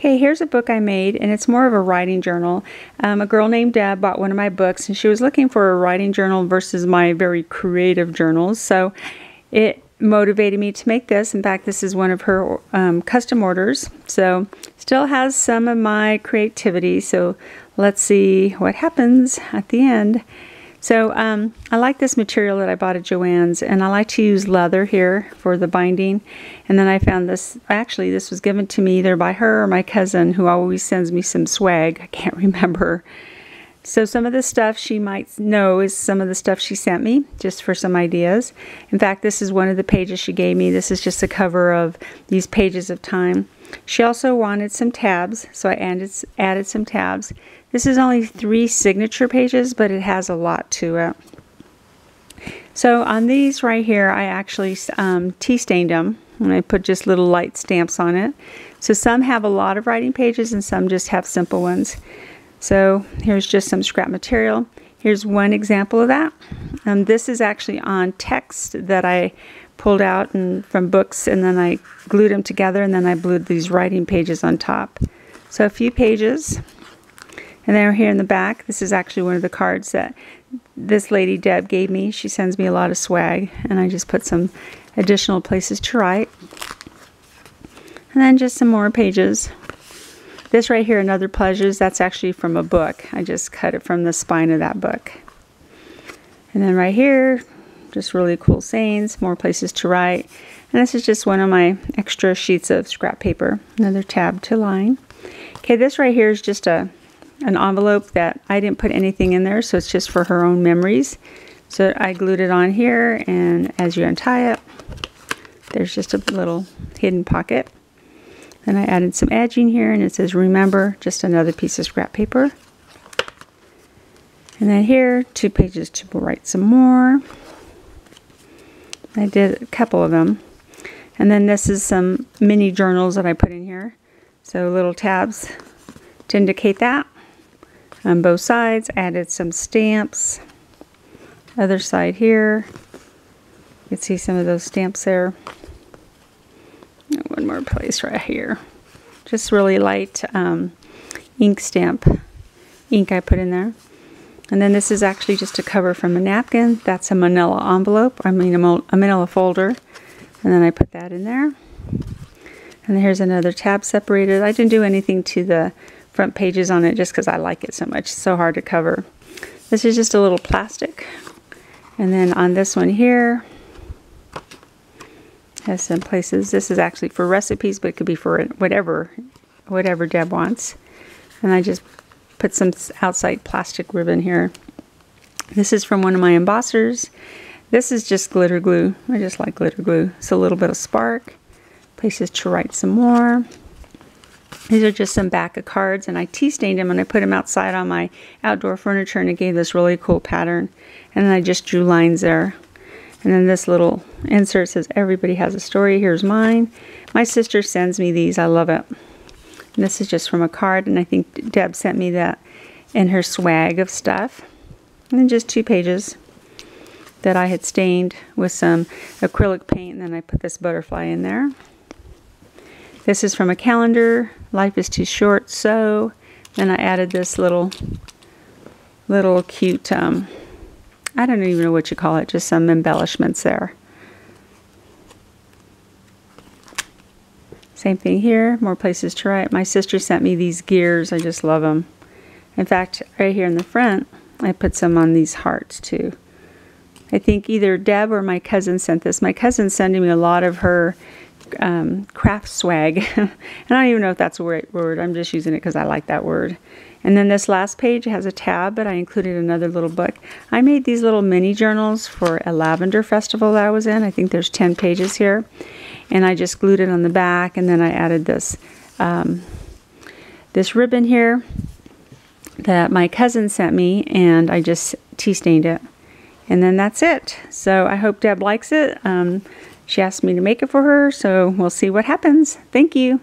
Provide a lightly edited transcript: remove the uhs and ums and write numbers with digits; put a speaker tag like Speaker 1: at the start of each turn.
Speaker 1: Okay, here's a book I made, and it's more of a writing journal. A girl named Deb bought one of my books, and she was looking for a writing journal versus my very creative journals. So it motivated me to make this. In fact, this is one of her custom orders. So still has some of my creativity. So let's see what happens at the end. So I like this material that I bought at Joann's, and I like to use leather here for the binding. And then I found this, actually this was given to me either by her or my cousin, who always sends me some swag. I can't remember. So some of the stuff she might know is some of the stuff she sent me, just for some ideas. In fact, this is one of the pages she gave me. This is just a cover of these pages of time. She also wanted some tabs, so I added some tabs. This is only 3 signature pages, but it has a lot to it. So on these right here, I actually tea stained them, and I put just little light stamps on it. So some have a lot of writing pages, and some just have simple ones. So here's just some scrap material. Here's one example of that. This is actually on text that I pulled out from books, and then I glued them together, and then I glued these writing pages on top. So a few pages. And then here in the back, this is actually one of the cards that this lady Deb gave me. She sends me a lot of swag, and I just put some additional places to write. And then just some more pages. This right here, Another Pleasures, that's actually from a book. I just cut it from the spine of that book. And then right here, just really cool sayings, more places to write. And this is just one of my extra sheets of scrap paper. Another tab to line. Okay, this right here is just an envelope that I didn't put anything in there, so it's just for her own memories. So I glued it on here, and as you untie it, there's just a little hidden pocket. Then I added some edging here, and it says remember, just another piece of scrap paper. And then here, 2 pages to write some more. I did a couple of them. And then this is some mini journals that I put in here. So little tabs to indicate that. On both sides, added some stamps. Other side here, you can see some of those stamps there. One more place right here. Just really light ink stamp ink I put in there. And then this is actually just a cover from a napkin. That's a manila envelope, a manila folder. And then I put that in there. And here's another tab separated. I didn't do anything to the front pages on it just because I like it so much. It's so hard to cover. This is just a little plastic. And then on this one here, has some places. This is actually for recipes, but it could be for whatever Deb wants. And I just put some outside plastic ribbon here. This is from one of my embossers. This is just glitter glue. I just like glitter glue. It's a little bit of spark. Places to write some more. These are just some back of cards, and I tea stained them, and I put them outside on my outdoor furniture, and it gave this really cool pattern. And then I just drew lines there. And then this little insert says, everybody has a story. Here's mine. My sister sends me these. I love it. And this is just from a card, and I think Deb sent me that in her swag of stuff. And then just 2 pages that I had stained with some acrylic paint, and then I put this butterfly in there. This is from a calendar. Life is too short, so. Then I added this little cute, I don't even know what you call it, just some embellishments there. Same thing here, more places to write. My sister sent me these gears. I just love them. In fact, right here in the front, I put some on these hearts too. I think either Deb or my cousin sent this. My cousin's sending me a lot of her craft swag. And I don't even know if that's a right word. I'm just using it because I like that word. And then this last page has a tab, but I included another little book. I made these little mini journals for a lavender festival that I was in. I think there's 10 pages here. And I just glued it on the back, and then I added this this ribbon here that my cousin sent me, and I just tea stained it. And then that's it. So I hope Deb likes it. She asked me to make it for her, so we'll see what happens. Thank you.